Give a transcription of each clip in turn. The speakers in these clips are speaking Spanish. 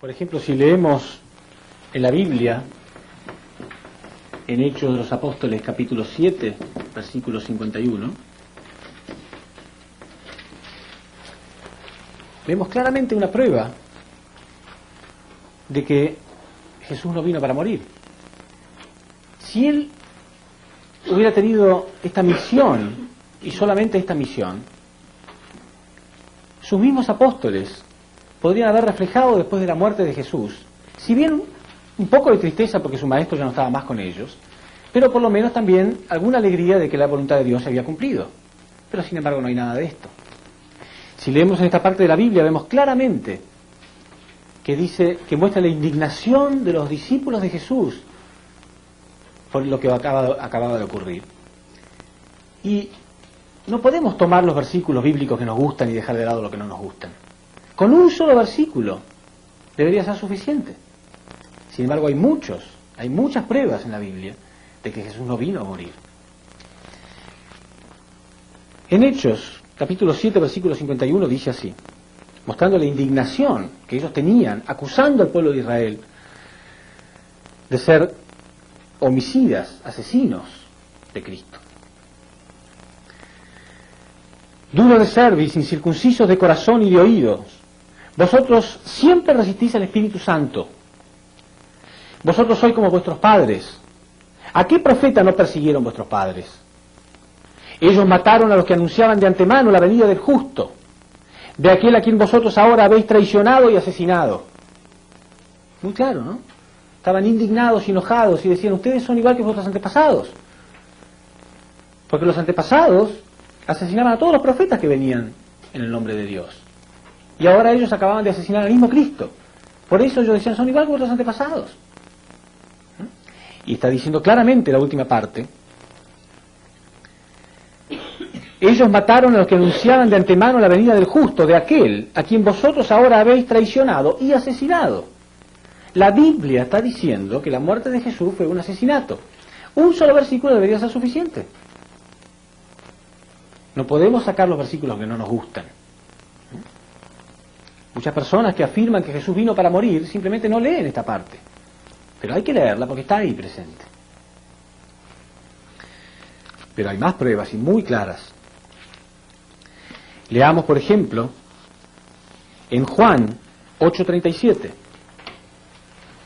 Por ejemplo, si leemos en la Biblia, en Hechos de los Apóstoles, capítulo 7, versículo 51, vemos claramente una prueba de que Jesús no vino para morir. Si Él hubiera tenido esta misión, y solamente esta misión, sus mismos apóstoles podrían haber reflejado después de la muerte de Jesús, si bien un poco de tristeza porque su maestro ya no estaba más con ellos, pero por lo menos también alguna alegría de que la voluntad de Dios se había cumplido. Pero sin embargo no hay nada de esto. Si leemos en esta parte de la Biblia vemos claramente que dice, que muestra la indignación de los discípulos de Jesús por lo que acababa de ocurrir. Y no podemos tomar los versículos bíblicos que nos gustan y dejar de lado lo que no nos gustan. Con un solo versículo debería ser suficiente. Sin embargo, hay muchas pruebas en la Biblia de que Jesús no vino a morir. En Hechos, capítulo 7, versículo 51, dice así, mostrando la indignación que ellos tenían, acusando al pueblo de Israel de ser homicidas, asesinos de Cristo. Duro de cerviz, incircuncisos de corazón y de oídos, vosotros siempre resistís al Espíritu Santo. Vosotros sois como vuestros padres. ¿A qué profeta no persiguieron vuestros padres? Ellos mataron a los que anunciaban de antemano la venida del justo, de aquel a quien vosotros ahora habéis traicionado y asesinado. Muy claro, ¿no? Estaban indignados y enojados y decían, ustedes son igual que vuestros antepasados. Porque los antepasados asesinaban a todos los profetas que venían en el nombre de Dios. Y ahora ellos acababan de asesinar al mismo Cristo. Por eso ellos decían, son igual que vuestros antepasados. Y está diciendo claramente la última parte, ellos mataron a los que anunciaban de antemano la venida del justo, de aquel a quien vosotros ahora habéis traicionado y asesinado. La Biblia está diciendo que la muerte de Jesús fue un asesinato. Un solo versículo debería ser suficiente. No podemos sacar los versículos que no nos gustan. Muchas personas que afirman que Jesús vino para morir simplemente no leen esta parte. Pero hay que leerla porque está ahí presente. Pero hay más pruebas y muy claras. Leamos, por ejemplo, en Juan 8:37,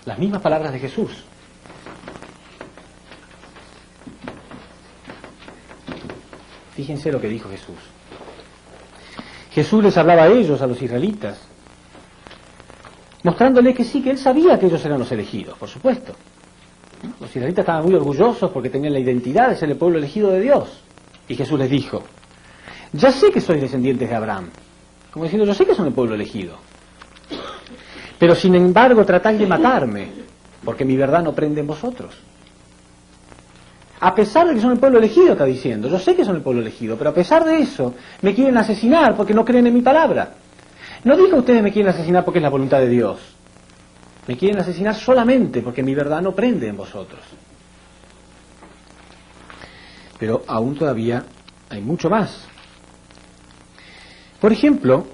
las mismas palabras de Jesús. Fíjense lo que dijo Jesús. Jesús les hablaba a ellos, a los israelitas, mostrándole que sí, que él sabía que ellos eran los elegidos, por supuesto. Los israelitas estaban muy orgullosos porque tenían la identidad de ser el pueblo elegido de Dios. Y Jesús les dijo, ya sé que sois descendientes de Abraham. Como diciendo, yo sé que son el pueblo elegido. Pero sin embargo tratáis de matarme, porque mi verdad no prende en vosotros. A pesar de que son el pueblo elegido, está diciendo, yo sé que son el pueblo elegido, pero a pesar de eso, me quieren asesinar porque no creen en mi palabra. No digo ustedes me quieren asesinar porque es la voluntad de Dios. Me quieren asesinar solamente porque mi verdad no prende en vosotros. Pero aún todavía hay mucho más. Por ejemplo,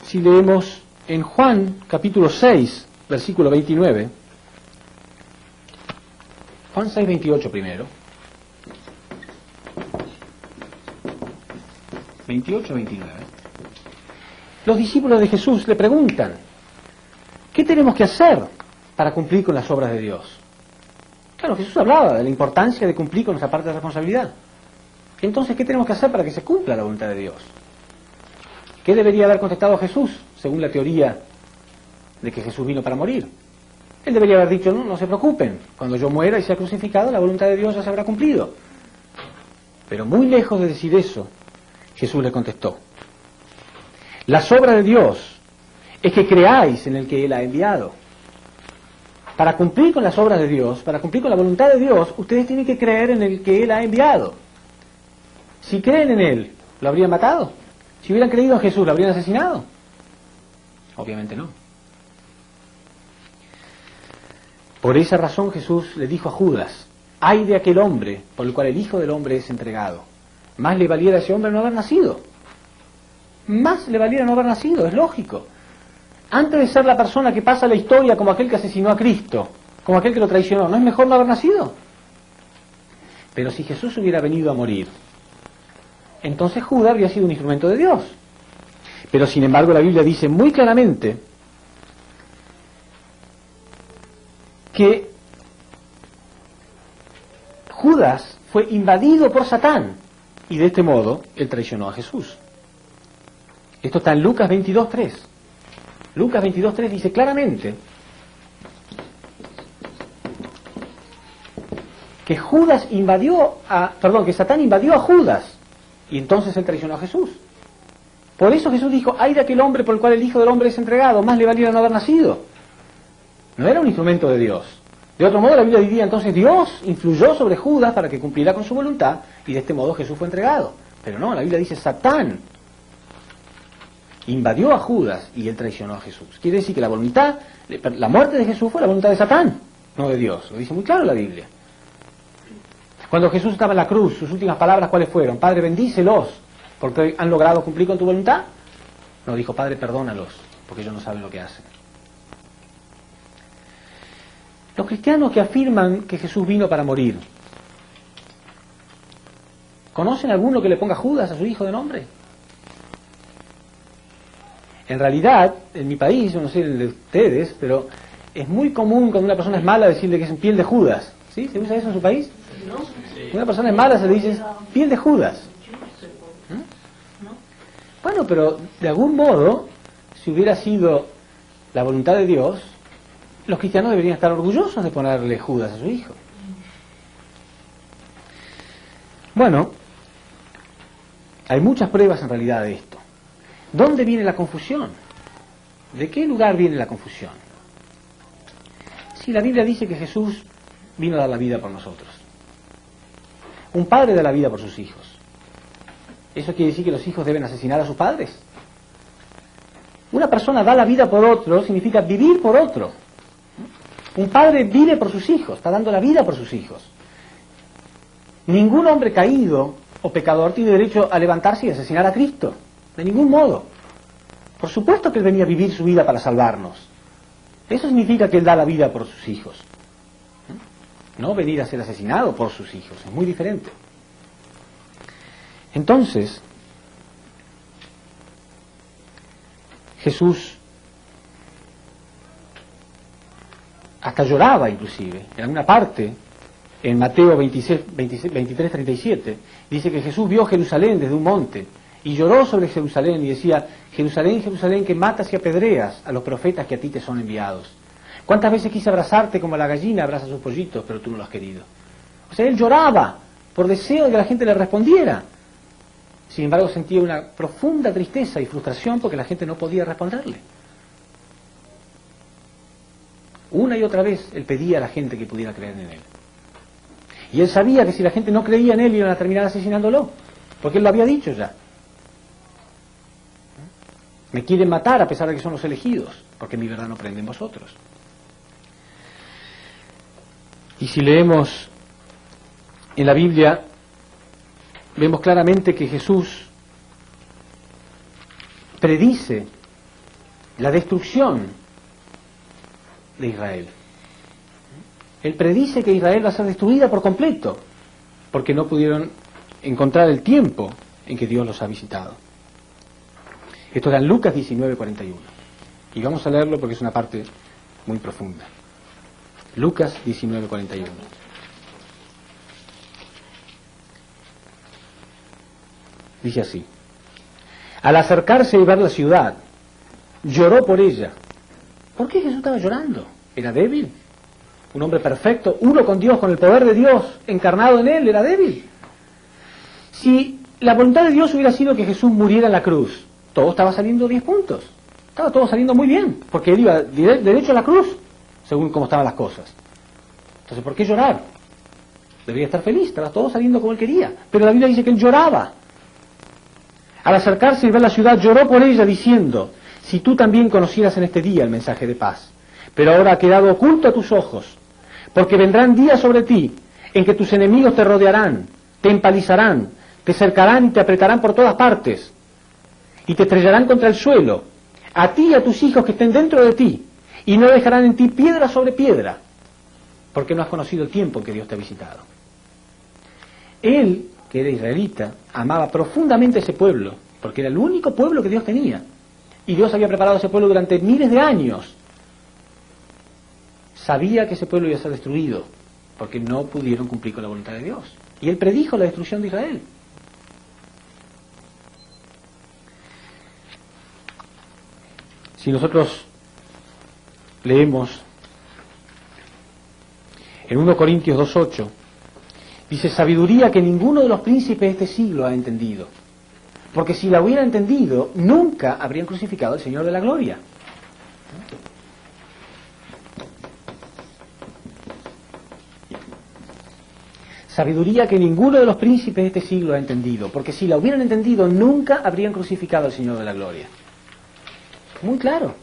si leemos en Juan capítulo 6, versículo 29, Juan 6, 28 primero, 28, 29, los discípulos de Jesús le preguntan, ¿qué tenemos que hacer para cumplir con las obras de Dios? Claro, Jesús hablaba de la importancia de cumplir con nuestra parte de responsabilidad. Entonces, ¿qué tenemos que hacer para que se cumpla la voluntad de Dios? ¿Qué debería haber contestado Jesús, según la teoría de que Jesús vino para morir? Él debería haber dicho, no se preocupen, cuando yo muera y sea crucificado, la voluntad de Dios ya se habrá cumplido. Pero muy lejos de decir eso, Jesús le contestó, las obras de Dios es que creáis en el que Él ha enviado. Para cumplir con las obras de Dios, para cumplir con la voluntad de Dios, ustedes tienen que creer en el que Él ha enviado. Si creen en Él, ¿lo habrían matado? Si hubieran creído en Jesús, ¿lo habrían asesinado? Obviamente no. Por esa razón Jesús le dijo a Judas, ay de aquel hombre por el cual el Hijo del Hombre es entregado. Más le valiera a ese hombre no haber nacido. más le valiera no haber nacido, es lógico. Antes de ser la persona que pasa a la historia como aquel que asesinó a Cristo, como aquel que lo traicionó, ¿no es mejor no haber nacido? Pero si Jesús hubiera venido a morir, entonces Judas habría sido un instrumento de Dios. Pero sin embargo la Biblia dice muy claramente que Judas fue invadido por Satán y de este modo él traicionó a Jesús. Esto está en Lucas 22:3. Lucas 22:3 dice claramente que que Satán invadió a Judas y entonces él traicionó a Jesús. Por eso Jesús dijo, ay de aquel hombre por el cual el Hijo del Hombre es entregado, más le valiera no haber nacido. No era un instrumento de Dios. De otro modo la Biblia diría, entonces Dios influyó sobre Judas para que cumpliera con su voluntad y de este modo Jesús fue entregado. Pero no, la Biblia dice Satán invadió a Judas y él traicionó a Jesús. Quiere decir que la muerte de Jesús fue la voluntad de Satán, no de Dios. Lo dice muy claro la Biblia. Cuando Jesús estaba en la cruz, sus últimas palabras, ¿cuáles fueron? Padre, bendícelos, porque han logrado cumplir con tu voluntad. No, dijo, Padre, perdónalos, porque ellos no saben lo que hacen. Los cristianos que afirman que Jesús vino para morir, ¿conocen alguno que le ponga Judas a su hijo de nombre? En realidad, en mi país, yo no sé el de ustedes, pero es muy común cuando una persona es mala decirle que es en piel de Judas. ¿Sí? ¿Se usa eso en su país? Cuando una persona es mala se le dice piel de Judas. Bueno, pero de algún modo, si hubiera sido la voluntad de Dios, los cristianos deberían estar orgullosos de ponerle Judas a su hijo. Bueno, hay muchas pruebas en realidad de esto. ¿Dónde viene la confusión? ¿De qué lugar viene la confusión? Si la Biblia dice que Jesús vino a dar la vida por nosotros. Un padre da la vida por sus hijos. ¿Eso quiere decir que los hijos deben asesinar a sus padres? Una persona da la vida por otro significa vivir por otro. Un padre vive por sus hijos, está dando la vida por sus hijos. Ningún hombre caído o pecador tiene derecho a levantarse y asesinar a Cristo. De ningún modo. Por supuesto que Él venía a vivir su vida para salvarnos. Eso significa que Él da la vida por sus hijos. No venir a ser asesinado por sus hijos. Es muy diferente. Entonces, Jesús hasta lloraba inclusive. En alguna parte, en Mateo 23:37, dice que Jesús vio Jerusalén desde un monte y lloró sobre Jerusalén y decía, Jerusalén, Jerusalén, que matas y apedreas a los profetas que a ti te son enviados. ¿Cuántas veces quise abrazarte como la gallina abraza a sus pollitos, pero tú no lo has querido? O sea, él lloraba por deseo de que la gente le respondiera. Sin embargo, sentía una profunda tristeza y frustración porque la gente no podía responderle. Una y otra vez él pedía a la gente que pudiera creer en él. Y él sabía que si la gente no creía en él iban a terminar asesinándolo, porque él lo había dicho ya. Me quieren matar a pesar de que son los elegidos, porque mi verdad no prende en vosotros. Y si leemos en la Biblia, vemos claramente que Jesús predice la destrucción de Israel. Él predice que Israel va a ser destruida por completo, porque no pudieron encontrar el tiempo en que Dios los ha visitado. Esto era en Lucas 19:41. Y vamos a leerlo porque es una parte muy profunda. Lucas 19:41. Dice así: al acercarse y ver la ciudad, lloró por ella. ¿Por qué Jesús estaba llorando? ¿Era débil? Un hombre perfecto, uno con Dios, con el poder de Dios encarnado en él, era débil. Si la voluntad de Dios hubiera sido que Jesús muriera en la cruz, todo estaba saliendo 10 puntos. Estaba todo saliendo muy bien, porque él iba derecho a la cruz, según cómo estaban las cosas. Entonces, ¿por qué llorar? Debería estar feliz, estaba todo saliendo como él quería. Pero la Biblia dice que él lloraba. Al acercarse y ver la ciudad, lloró por ella diciendo, si tú también conocieras en este día el mensaje de paz, pero ahora ha quedado oculto a tus ojos, porque vendrán días sobre ti en que tus enemigos te rodearán, te empalizarán, te cercarán y te apretarán por todas partes, y te estrellarán contra el suelo, a ti y a tus hijos que estén dentro de ti, y no dejarán en ti piedra sobre piedra, porque no has conocido el tiempo en que Dios te ha visitado. Él, que era israelita, amaba profundamente a ese pueblo, porque era el único pueblo que Dios tenía, y Dios había preparado a ese pueblo durante miles de años. Sabía que ese pueblo iba a ser destruido, porque no pudieron cumplir con la voluntad de Dios. Y Él predijo la destrucción de Israel. Si nosotros leemos en 1 Corintios 2:8, dice: sabiduría que ninguno de los príncipes de este siglo ha entendido, porque si la hubiera entendido, nunca habrían crucificado al Señor de la gloria. Sabiduría que ninguno de los príncipes de este siglo ha entendido, porque si la hubieran entendido, nunca habrían crucificado al Señor de la gloria. Muy claro.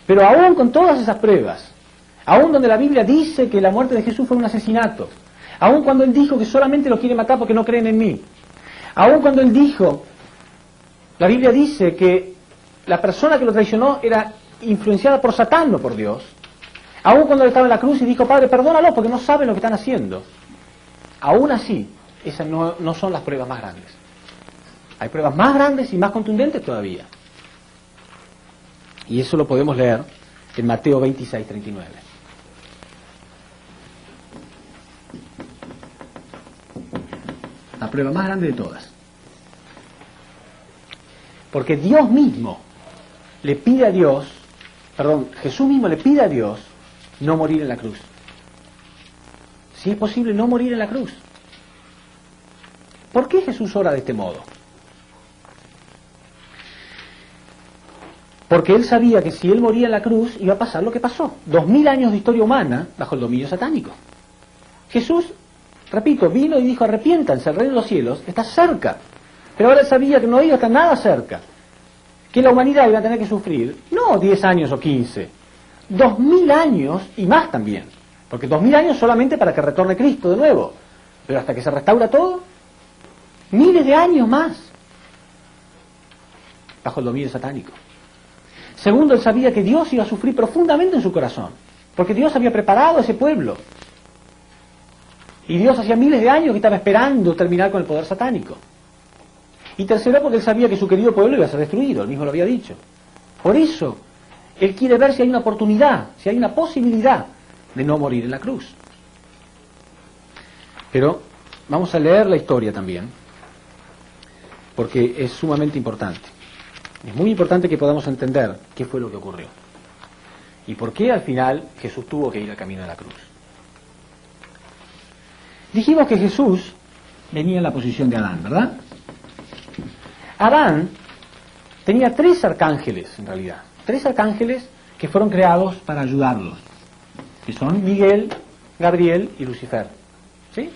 Pero aún con todas esas pruebas, aún donde la Biblia dice que la muerte de Jesús fue un asesinato, aún cuando Él dijo que solamente lo quiere matar porque no creen en mí, aún cuando Él dijo, la Biblia dice que la persona que lo traicionó era influenciada por Satán, no por Dios, aún cuando Él estaba en la cruz y dijo: Padre, perdónalo porque no saben lo que están haciendo. Aún así, esas no son las pruebas más grandes. Hay pruebas más grandes y más contundentes todavía. Y eso lo podemos leer en Mateo 26:39. La prueba más grande de todas. Porque Dios mismo le pide a Dios, Jesús mismo le pide a Dios no morir en la cruz. Si es posible, no morir en la cruz. ¿Por qué Jesús ora de este modo? Porque Él sabía que si Él moría en la cruz iba a pasar lo que pasó. 2000 años de historia humana bajo el dominio satánico. Jesús, repito, vino y dijo: arrepiéntanse, el reino de los cielos está cerca. Pero ahora Él sabía que no iba a estar nada cerca. Que la humanidad iba a tener que sufrir, no 10 años o 15, 2000 años y más también. Porque 2000 años solamente para que retorne Cristo de nuevo. Pero hasta que se restaura todo, miles de años más bajo el dominio satánico. Segundo, Él sabía que Dios iba a sufrir profundamente en su corazón, porque Dios había preparado a ese pueblo. Y Dios hacía miles de años que estaba esperando terminar con el poder satánico. Y tercero, porque Él sabía que su querido pueblo iba a ser destruido, Él mismo lo había dicho. Por eso, Él quiere ver si hay una oportunidad, si hay una posibilidad de no morir en la cruz. Pero vamos a leer la historia también, porque es sumamente importante. Es muy importante que podamos entender qué fue lo que ocurrió y por qué al final Jesús tuvo que ir al camino de la cruz. Dijimos que Jesús venía en la posición de Adán, ¿verdad? Adán tenía 3 arcángeles, en realidad. 3 arcángeles que fueron creados para ayudarlos, que son Miguel, Gabriel y Lucifer. ¿Sí?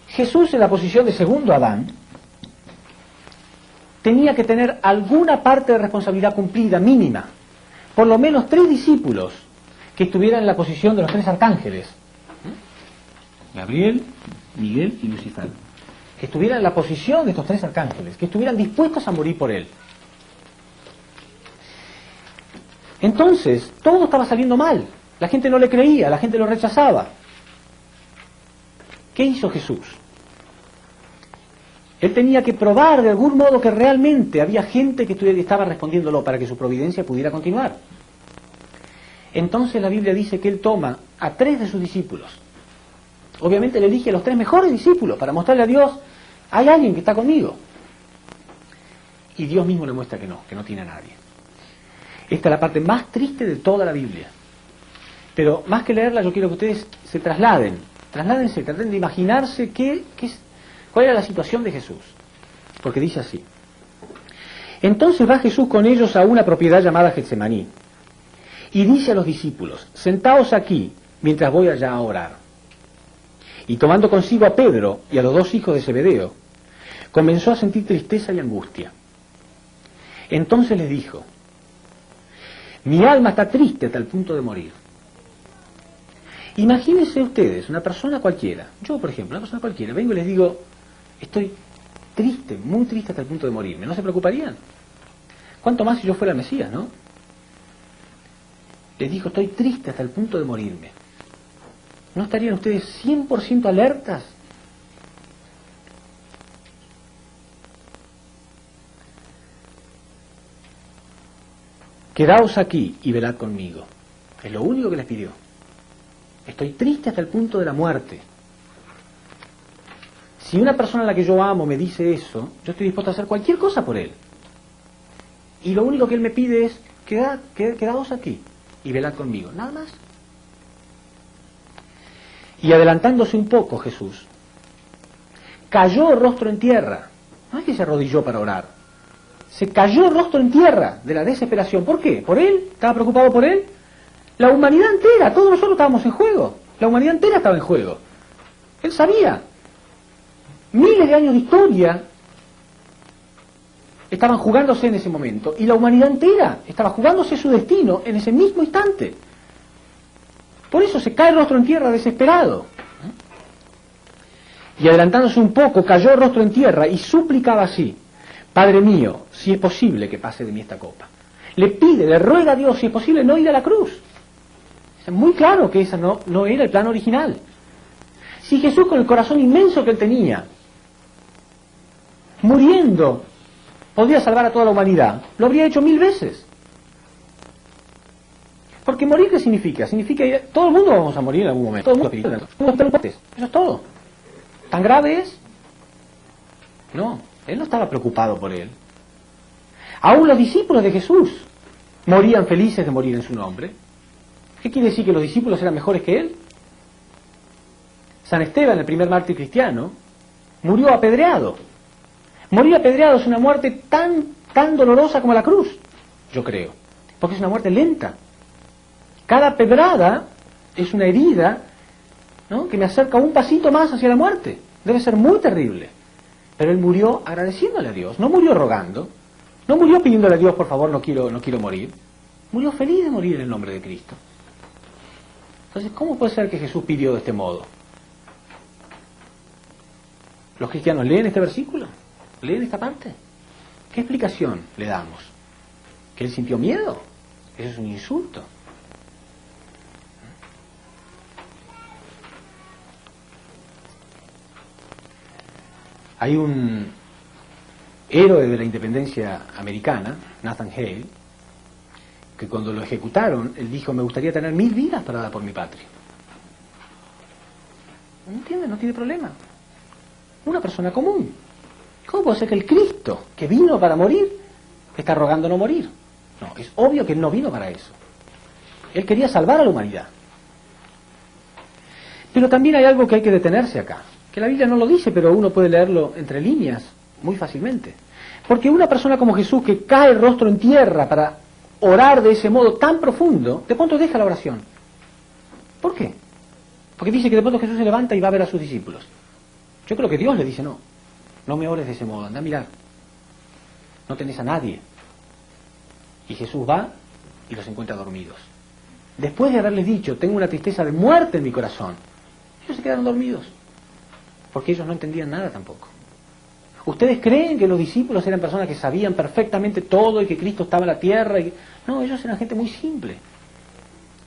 Jesús, en la posición de segundo Adán, tenía que tener alguna parte de responsabilidad cumplida, mínima. Por lo menos 3 discípulos que estuvieran en la posición de los 3 arcángeles. Gabriel, Miguel y Lucifer. Que estuvieran en la posición de estos 3 arcángeles, que estuvieran dispuestos a morir por Él. Entonces, todo estaba saliendo mal. La gente no le creía, la gente lo rechazaba. ¿Qué hizo Jesús? Él tenía que probar de algún modo que realmente había gente que estaba respondiéndolo para que su providencia pudiera continuar. Entonces la Biblia dice que Él toma a 3 de sus discípulos. Obviamente Él elige a los 3 mejores discípulos para mostrarle a Dios: hay alguien que está conmigo. Y Dios mismo le muestra que no tiene a nadie. Esta es la parte más triste de toda la Biblia. Pero más que leerla, yo quiero que ustedes se trasládense, traten de imaginarse cuál era la situación de Jesús. Porque dice así: entonces va Jesús con ellos a una propiedad llamada Getsemaní, y dice a los discípulos: sentaos aquí, mientras voy allá a orar. Y tomando consigo a Pedro y a los 2 hijos de Zebedeo, comenzó a sentir tristeza y angustia. Entonces les dijo: mi alma está triste hasta el punto de morir. Imagínense ustedes, una persona cualquiera, yo por ejemplo, una persona cualquiera, vengo y les digo: estoy triste, muy triste hasta el punto de morirme. ¿No se preocuparían? ¿Cuánto más si yo fuera el Mesías, no? Les dijo, estoy triste hasta el punto de morirme. ¿No estarían ustedes 100% alertas? Quedaos aquí y velad conmigo. Es lo único que les pidió. Estoy triste hasta el punto de la muerte. Si una persona a la que yo amo me dice eso, yo estoy dispuesto a hacer cualquier cosa por él. Y lo único que él me pide es, quedaos aquí y velad conmigo. Nada más. Y adelantándose un poco Jesús, cayó rostro en tierra. No es que se arrodilló para orar. Se cayó rostro en tierra de la desesperación. ¿Por qué? ¿Por él? ¿Estaba preocupado por él? La humanidad entera, todos nosotros estábamos en juego. La humanidad entera estaba en juego. Él sabía. Miles de años de historia estaban jugándose en ese momento. Y la humanidad entera estaba jugándose su destino en ese mismo instante. Por eso se cae rostro en tierra desesperado. Y adelantándose un poco, cayó rostro en tierra y suplicaba así: Padre mío, si es posible que pase de mí esta copa. Le pide, le ruega a Dios, si es posible, no ir a la cruz. Es muy claro que ese no era el plan original. Si Jesús, con el corazón inmenso que él tenía, muriendo, podía salvar a toda la humanidad, lo habría hecho 1000 veces. Porque morir, ¿qué significa? Significa que todo el mundo vamos a morir en algún momento. Todo el mundo. Eso es todo. ¿Tan grave es? No, él no estaba preocupado por él. Aún los discípulos de Jesús morían felices de morir en su nombre. ¿Qué quiere decir? ¿Que los discípulos eran mejores que él? San Esteban, el primer mártir cristiano, murió apedreado. Morir apedreado es una muerte tan dolorosa como la cruz, yo creo. Porque es una muerte lenta. Cada pedrada es una herida, ¿no?, que me acerca un pasito más hacia la muerte. Debe ser muy terrible. Pero él murió agradeciéndole a Dios, no murió rogando, no murió pidiéndole a Dios, por favor, no quiero morir. Murió feliz de morir en el nombre de Cristo. Entonces, ¿cómo puede ser que Jesús pidió de este modo? ¿Los cristianos leen este versículo? ¿Leen esta parte? ¿Qué explicación le damos? ¿Que él sintió miedo? Eso es un insulto. Hay un héroe de la independencia americana, Nathan Hale, que cuando lo ejecutaron, él dijo: me gustaría tener 1000 vidas para dar por mi patria. ¿No entiende? No tiene problema. Una persona común. ¿Cómo puede ser que el Cristo, que vino para morir, está rogando no morir? No, es obvio que él no vino para eso. Él quería salvar a la humanidad. Pero también hay algo que hay que detenerse acá, que la Biblia no lo dice, pero uno puede leerlo entre líneas muy fácilmente. Porque una persona como Jesús, que cae el rostro en tierra para orar de ese modo tan profundo, de pronto deja la oración. ¿Por qué? Porque dice que de pronto Jesús se levanta y va a ver a sus discípulos. Yo creo que Dios le dice: no me ores de ese modo, anda a mirar. No tenés a nadie. Y Jesús va y los encuentra dormidos. Después de haberles dicho: tengo una tristeza de muerte en mi corazón, ellos se quedaron dormidos. Porque ellos no entendían nada tampoco. ¿Ustedes creen que los discípulos eran personas que sabían perfectamente todo y que Cristo estaba en la tierra? No, ellos eran gente muy simple.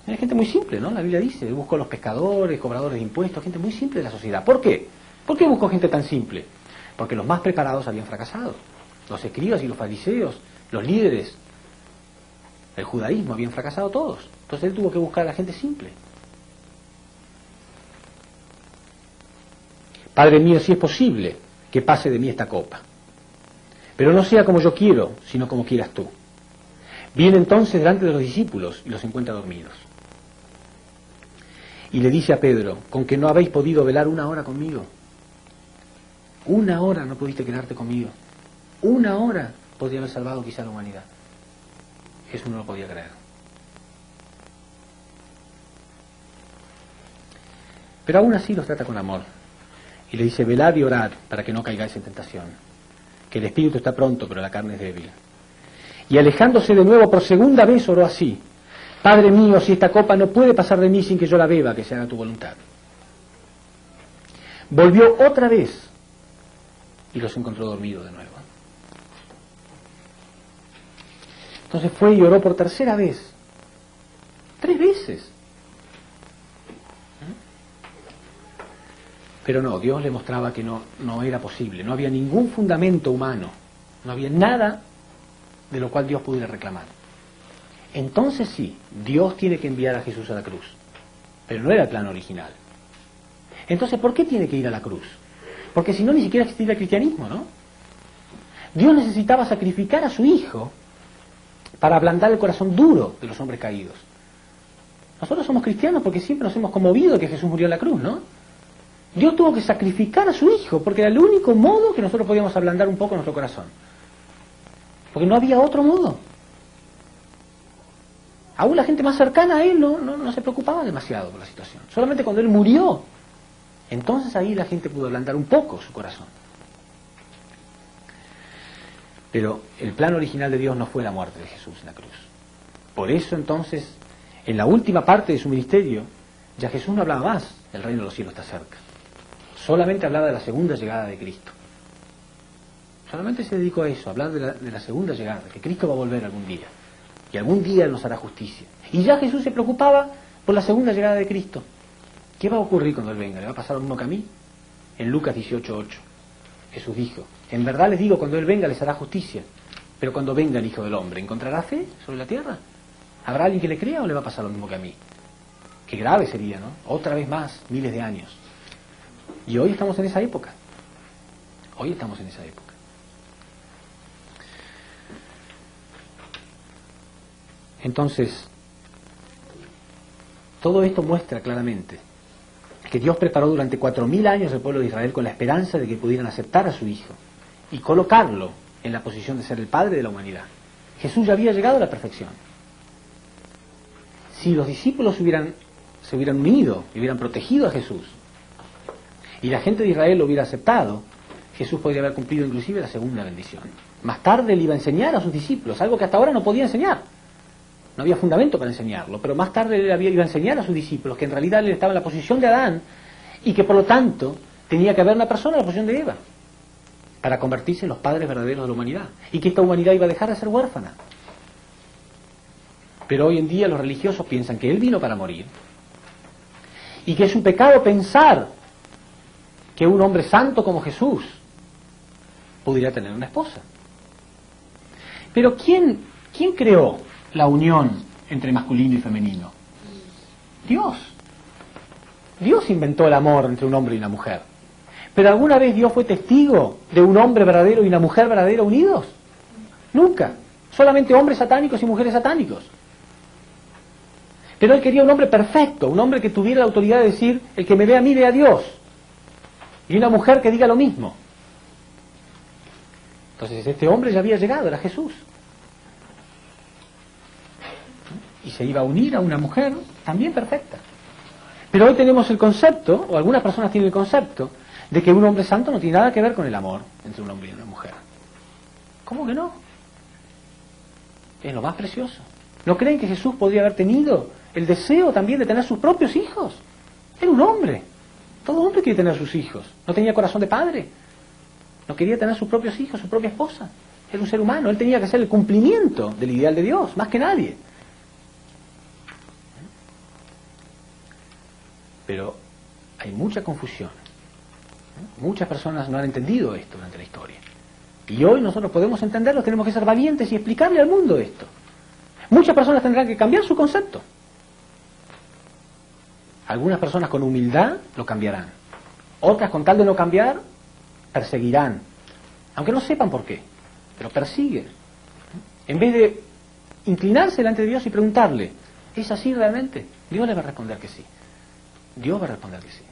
Era gente muy simple, ¿no? La Biblia dice: buscó a los pescadores, cobradores de impuestos, gente muy simple de la sociedad. ¿Por qué? ¿Por qué buscó gente tan simple? Porque los más preparados habían fracasado. Los escribas y los fariseos, los líderes del judaísmo habían fracasado todos. Entonces él tuvo que buscar a la gente simple. Padre mío, si es posible, que pase de mí esta copa. Pero no sea como yo quiero, sino como quieras tú. Viene entonces delante de los discípulos y los encuentra dormidos. Y le dice a Pedro: ¿con que no habéis podido velar 1 hora conmigo? 1 hora no pudiste quedarte conmigo. 1 hora podría haber salvado quizá a la humanidad. Jesús no lo podía creer. Pero aún así los trata con amor. Y le dice: velad y orad para que no caigáis en tentación. Que el espíritu está pronto, pero la carne es débil. Y alejándose de nuevo por segunda vez oró así: Padre mío, si esta copa no puede pasar de mí sin que yo la beba, que se haga tu voluntad. Volvió otra vez. y los encontró dormidos de nuevo. Entonces fue y oró por tercera vez. 3 veces. Pero no, Dios le mostraba que no era posible. No había ningún fundamento humano. No había nada de lo cual Dios pudiera reclamar. Entonces sí, Dios tiene que enviar a Jesús a la cruz. Pero no era el plan original. Entonces, ¿por qué tiene que ir a la cruz? Porque si no, ni siquiera existiría el cristianismo, ¿no? Dios necesitaba sacrificar a su Hijo para ablandar el corazón duro de los hombres caídos. Nosotros somos cristianos porque siempre nos hemos conmovido de que Jesús murió en la cruz, ¿no? Dios tuvo que sacrificar a su Hijo porque era el único modo que nosotros podíamos ablandar un poco nuestro corazón. Porque no había otro modo. Aún la gente más cercana a Él no se preocupaba demasiado por la situación. Solamente cuando Él murió, entonces ahí la gente pudo ablandar un poco su corazón. Pero el plan original de Dios no fue la muerte de Jesús en la cruz. Por eso entonces, en la última parte de su ministerio, ya Jesús no hablaba más, el reino de los cielos está cerca. Solamente hablaba de la segunda llegada de Cristo. Solamente se dedicó a eso, a hablar de la segunda llegada, que Cristo va a volver algún día. Y algún día Él nos hará justicia. Y ya Jesús se preocupaba por la segunda llegada de Cristo. ¿Qué va a ocurrir cuando Él venga? ¿Le va a pasar lo mismo que a mí? En Lucas 18:8, Jesús dijo: en verdad les digo, cuando Él venga les hará justicia. Pero cuando venga el Hijo del Hombre, ¿encontrará fe sobre la tierra? ¿Habrá alguien que le crea o le va a pasar lo mismo que a mí? Qué grave sería, ¿no? Otra vez más, miles de años. Y hoy estamos en esa época. Hoy estamos en esa época. Entonces, todo esto muestra claramente que Dios preparó durante 4000 años al pueblo de Israel con la esperanza de que pudieran aceptar a su Hijo y colocarlo en la posición de ser el Padre de la humanidad. Jesús ya había llegado a la perfección. Si los discípulos se hubieran unido y hubieran protegido a Jesús, y la gente de Israel lo hubiera aceptado, Jesús podría haber cumplido inclusive la segunda bendición. Más tarde Él iba a enseñar a sus discípulos, algo que hasta ahora no podía enseñar. No había fundamento para enseñarlo, pero más tarde Él iba a enseñar a sus discípulos que en realidad Él estaba en la posición de Adán y que por lo tanto tenía que haber una persona en la posición de Eva para convertirse en los padres verdaderos de la humanidad, y que esta humanidad iba a dejar de ser huérfana. Pero hoy en día los religiosos piensan que Él vino para morir y que es un pecado pensar que un hombre santo como Jesús pudiera tener una esposa. Pero ¿quién creó la unión entre masculino y femenino? Dios. Dios inventó el amor entre un hombre y una mujer. ¿Pero alguna vez Dios fue testigo de un hombre verdadero y una mujer verdadera unidos? Nunca. Solamente hombres satánicos y mujeres satánicos. Pero Él quería un hombre perfecto, un hombre que tuviera la autoridad de decir: el que me ve a mí ve a Dios. Y una mujer que diga lo mismo. Entonces este hombre ya había llegado, era Jesús. Y se iba a unir a una mujer también perfecta. Pero hoy tenemos el concepto, o algunas personas tienen el concepto, de que un hombre santo no tiene nada que ver con el amor entre un hombre y una mujer. ¿Cómo que no? Es lo más precioso. ¿No creen que Jesús podría haber tenido el deseo también de tener sus propios hijos? Era un hombre. Todo hombre quiere tener sus hijos. No tenía corazón de padre. No quería tener sus propios hijos, su propia esposa. Era un ser humano. Él tenía que hacer el cumplimiento del ideal de Dios, más que nadie. Pero hay mucha confusión. Muchas personas no han entendido esto durante la historia. Y hoy nosotros podemos entenderlo, tenemos que ser valientes y explicarle al mundo esto. Muchas personas tendrán que cambiar su concepto. Algunas personas con humildad lo cambiarán. Otras, con tal de no cambiar, perseguirán. Aunque no sepan por qué, pero persiguen. En vez de inclinarse delante de Dios y preguntarle: ¿es así realmente? Dios le va a responder que sí. Dios va a responder que sí.